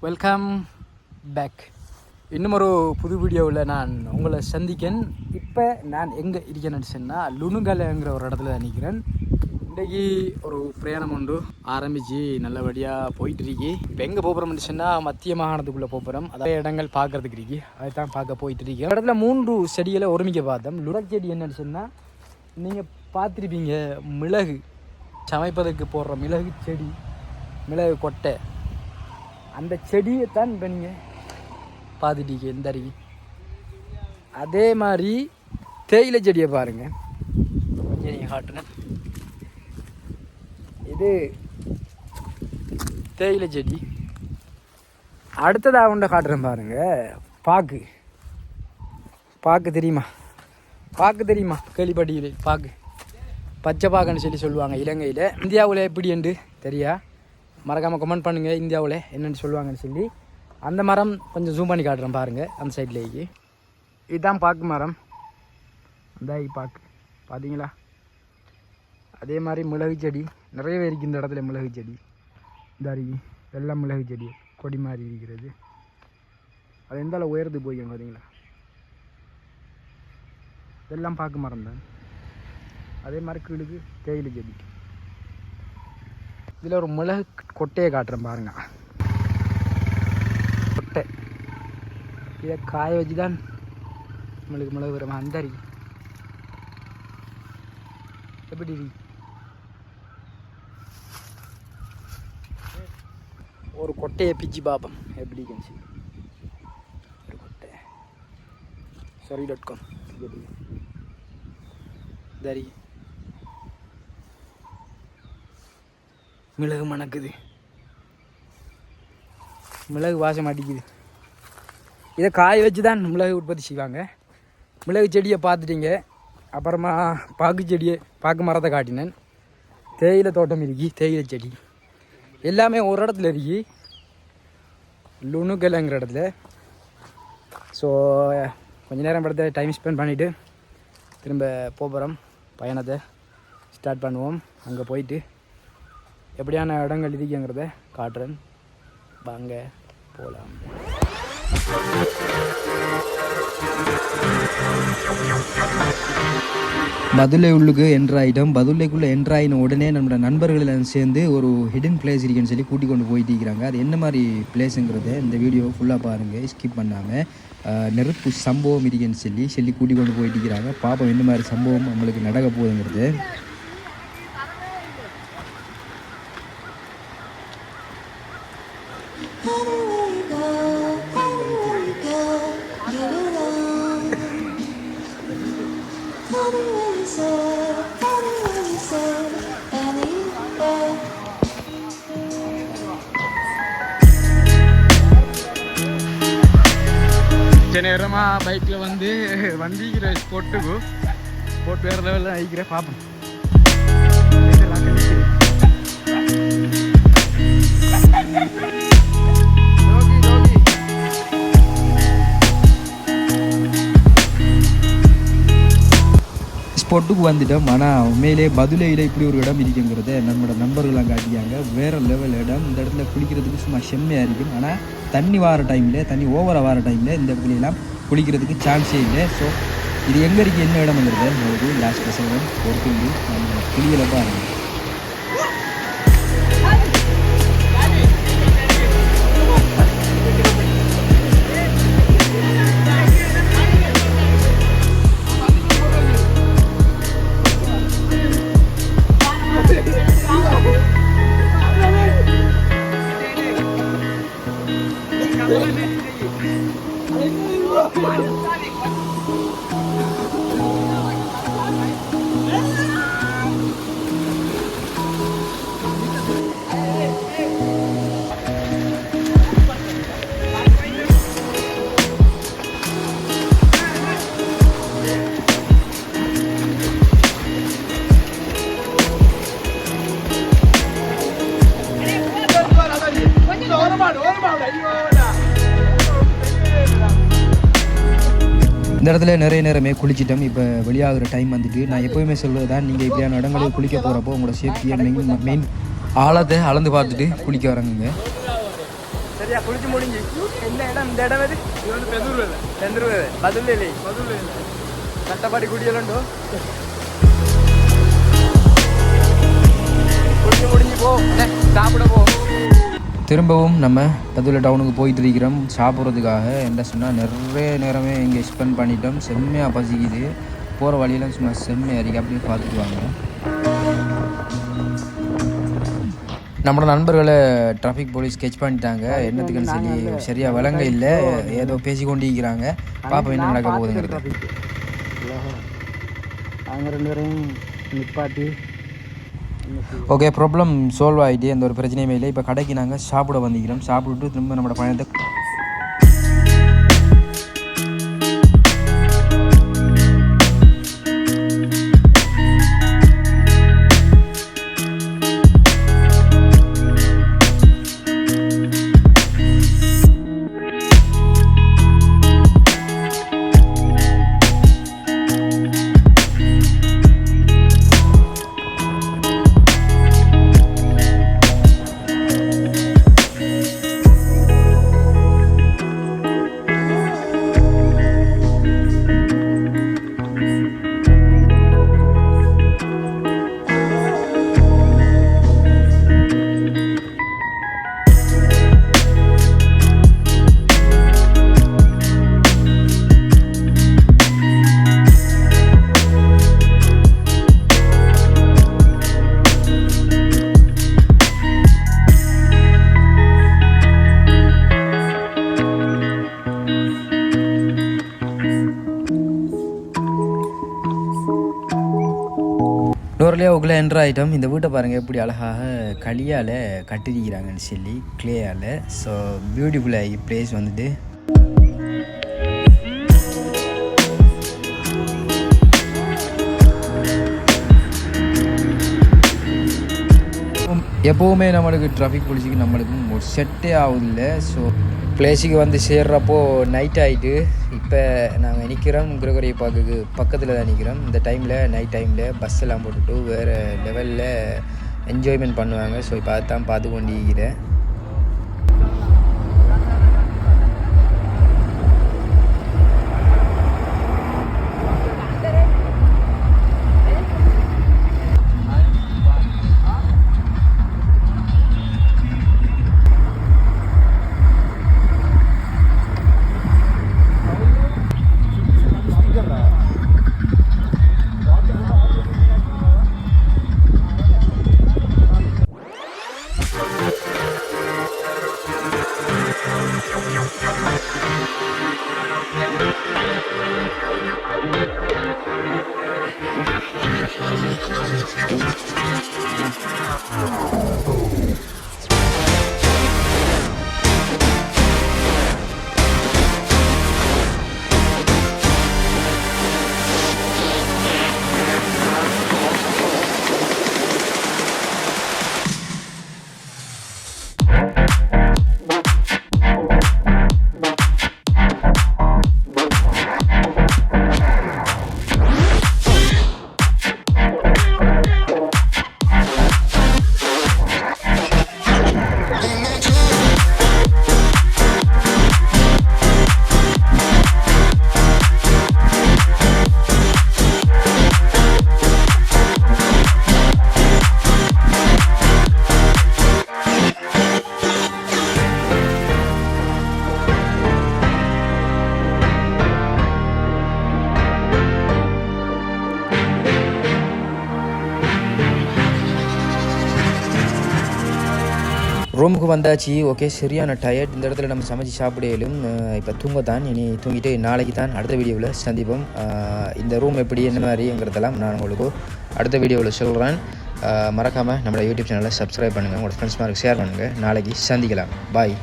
Welcome back. இன்னும் ஒரு புது வீடியோவில் நான் உங்களை சந்திக்கேன். இப்போ நான் எங்கே இருக்கேன்னு சொன்னால் லுணுங்கலைங்கிற ஒரு இடத்துல நிற்கிறேன். இன்றைக்கி ஒரு பிரயாணம் ஒன்று ஆரம்பித்து நல்லபடியாக போயிட்டுருக்கு. இப்போ எங்கே போகிறோம்னு சொன்னால் மத்திய மாகாணத்துக்குள்ளே போகிறோம். அதே இடங்கள் பார்க்குறதுக்கு இருக்கு, அதை தான் பார்க்க போயிட்டுருக்கு. இடத்துல 3 செடிகளை ஒருமிக்க பார்த்தோம். லுணக் செடி என்னன்னு சொன்னால் நீங்கள் பார்த்துருப்பீங்க, மிளகு சமைப்பதற்கு போடுற மிளகு செடி, மிளகு கொட்டை, அந்த செடியை தான் இப்போ நீங்கள் பார்த்துட்டீங்க. இந்த அருகி அதே மாதிரி தேயிலை செடியை பாருங்கள், கொஞ்சம் நீங்கள் காட்டுறேன். இது தேயிலை செடி. அடுத்ததாக உண்டை காட்டுறேன் பாருங்கள், பாக்கு. பாக்கு தெரியுமா? பாக்கு தெரியுமா? கேள்விப்பட்டீங்களே பாக்கு, பச்சை பாக்குன்னு சொல்லுவாங்க இலங்கையில். இந்தியாவில் எப்படி என்று தெரியா, மறக்காமல் கமெண்ட் பண்ணுங்கள் இந்தியாவில் என்னென்னு சொல்லுவாங்கன்னு சொல்லி. அந்த மரம் கொஞ்சம் ஜூம் பண்ணி காட்டுறேன் பாருங்கள், அந்த சைட்லேயே. இதுதான் பாக்கு மரம், அந்த பாக்கு பார்த்தீங்களா? அதே மாதிரி மிளகு செடி நிறையவே இருக்குது இந்த இடத்துல. மிளகு செடி இந்த அருகி எல்லாம் மிளகு செடி கொடி மாதிரி இருக்கிறது. அது எந்த அளவு உயரத்துக்கு போய்க்கணும் பார்த்தீங்களா? இதெல்லாம் பாக்கு மரம் தான். அதே மாதிரி கீழுக்கு தேயிலை செடி. இதில் ஒரு மிளகு கொட்டையை காட்டுறேன் பாருங்க, கொட்டை. இதை காய வச்சு தான் மிளகு வரும். அந்த எப்படி ஒரு கொட்டையை பிச்சு பார்ப்போம் எப்படி கஞ்சி. ஒரு கொட்டை sorry.com தரி மிளகு மணக்குது, மிளகு வாசம் அடிக்குது. இதை காய வச்சு தான் மிளகு உற்பத்தி செய்வாங்க. மிளகு செடியை பார்த்துட்டீங்க. அப்புறமா பாக்கு செடியை, பாக்கு மரத்தை காட்டினேன். தேயிலை தோட்டம் இருக்கி, தேயிலை செடி எல்லாமே ஒரு இடத்துல இருக்கி, லுணுங்கலைங்கிற இடத்துல. ஸோ கொஞ்ச நேரம் படத்தை டைம் ஸ்பெண்ட் பண்ணிவிட்டு திரும்ப போகிறோம். பயணத்தை ஸ்டார்ட் பண்ணுவோம். அங்கே போயிட்டு எப்படியான இடங்கள் இருக்குங்கிறத காட்டுறேன். வாங்க போகலாம். பதுளை உள்ளுக்கு என்ட்ராயிட்டோம். பதுளைக்குள்ளே என்ட்ராயின உடனே நம்மளோட நண்பர்கள் சேர்ந்து ஒரு ஹிடன் பிளேஸ் இருக்குன்னு சொல்லி கூட்டிக் கொண்டு போயிட்டு இருக்கிறாங்க. அது என்ன மாதிரி பிளேஸுங்கிறத இந்த வீடியோ ஃபுல்லாக பாருங்கள், ஸ்கிப் பண்ணாமல். நெருப்பு சம்பவம் இருக்குன்னு சொல்லி கூட்டிக் கொண்டு போயிட்டு இருக்கிறாங்க. பாப்போம் என்ன மாதிரி சம்பவம் நம்மளுக்கு நடக்க போகுதுங்கிறது. நேரமாக பைக்கில் வந்து வந்திக்கிற ஸ்போட்டுக்கு ஸ்போட் வேறு லெவலில் ஆகிக்கிறேன். பார்ப்போம். ஸ்பாட்டுக்கு வந்துட்டோம். ஆனால் உண்மையிலே பதுளையில் இப்படி ஒரு இடம் இருக்குங்கிறத நம்மளோட நண்பர்களாக காட்டியாங்க. வேறு லெவல் இடம். இந்த இடத்துல குளிக்கிறதுக்கு சும்மா செம்மையாக இருக்கும். ஆனால் தண்ணி வார டைமில், தண்ணி ஓவராக வார டைமில் இந்த இடத்துலலாம் குளிக்கிறதுக்கு சான்ஸே இல்லை. ஸோ இது எங்கே இருக்குது, என்ன இடம்ங்கிறத உங்களுக்கு லாஸ்ட் பசங்க பொறுத்து நம்ம குளியலை பாருங்கள். இந்த இடத்துல நிறைய நேரமே குளிச்சிட்டோம். இப்போ வெளியாகிற டைம் வந்துட்டு நான் எப்போயுமே சொல்வது தான், நீங்கள் இப்படியான இடங்களுக்கு குளிக்க போகிறப்போ உங்களோட சேஃப்டியை மெயின் ஆழத்தை அளந்து பார்த்துட்டு குளிக்க வரணுங்க. சரியா குளிச்சு முடிஞ்சு என்ன இடம் இந்த இடம் எது இது வந்து பெந்தூர் பதுல்லை கட்டப்பாடி குடியலண்டோ குளிச்சு முடிஞ்சு போ சாப்பிட போ. திரும்பவும் நம்ம பதுளை டவுனுக்கு போயிட்டு இருக்கிறோம் சாப்பிட்றதுக்காக. என்ன சொன்னால் நிறைய நேரமே இங்கே ஸ்பெண்ட் பண்ணிட்டோம். செம்மையாக பசிக்குது. போகிற வழியெல்லாம் சும்மா செம்மையாக இருக்குது. அப்படியே பார்த்துக்குவாங்க. நம்மளோட நண்பர்களை டிராஃபிக் போலீஸ் ஸ்கெட்ச் பண்ணிட்டாங்க. என்னத்துக்குன்னு சொல்லி சரியாக விளங்க இல்லை. ஏதோ பேசி கொண்டிருக்கிறாங்க. பாப்பா என்ன நடக்க போகுதுங்கிறது. அவங்க 2 பேரையும் நிப்பாட்டி ஓகே, ப்ராப்ளம் சால்வ் ஆகிட்டு எந்த ஒரு பிரச்சனையுமே இல்லை. இப்போ கடைக்கு நாங்கள் சாப்பிட வந்துக்கிறோம். சாப்பிட்டுட்டு திரும்ப நம்மளோட பயணத்தை நூறுலேயே உள்ள என்ட்ரு ஐட்டம். இந்த வீட்டை பாருங்கள் எப்படி அழகாக களியால் கட்டிருக்கிறாங்கன்னு சொல்லி கிளேயால். ஸோ பியூட்டிஃபுல்லாக பிளேஸ் வந்துட்டு எப்போவுமே நம்மளுக்கு டிராஃபிக் போலீஸுக்கு நம்மளுக்கும் ஒரு செட்டே ஆகுதில்ல. ஸோ பிளேஸுக்கு வந்து சேர்றப்போ நைட் ஆகிட்டு இப்போ நாங்கள் நிற்கிறோம் கிரகோரி பார்க்குக்கு பக்கத்தில் தான் நிற்கிறோம். இந்த டைமில் நைட் டைமில் பஸ் எல்லாம் போட்டுட்டு வேறு லெவலில் என்ஜாய்மெண்ட் பண்ணுவாங்க. ஸோ இப்போ அதான் பார்த்து கொண்டு இருக்கிறேன். ரூமுக்கு வந்தாச்சு. ஓகே, சரியான டயர்ட். இந்த இடத்துல நம்ம சமைச்சு சாப்பிடையிலும் இப்போ தூங்கத்தான். இனி தூங்கிட்டு நாளைக்கு தான் அடுத்த வீடியோவில் சந்திப்போம். இந்த ரூம் எப்படி என்ன மாதிரிங்கிறதெல்லாம் நான் உங்களுக்கு அடுத்த வீடியோவில் சொல்கிறேன். மறக்காமல் நம்மளோட யூடியூப் சேனலை சப்ஸ்கிரைப் பண்ணுங்கள். உங்களோட ஃப்ரெண்ட்ஸ் மாதிரி ஷேர் பண்ணுங்கள். நாளைக்கு சந்திக்கலாம். பாய்.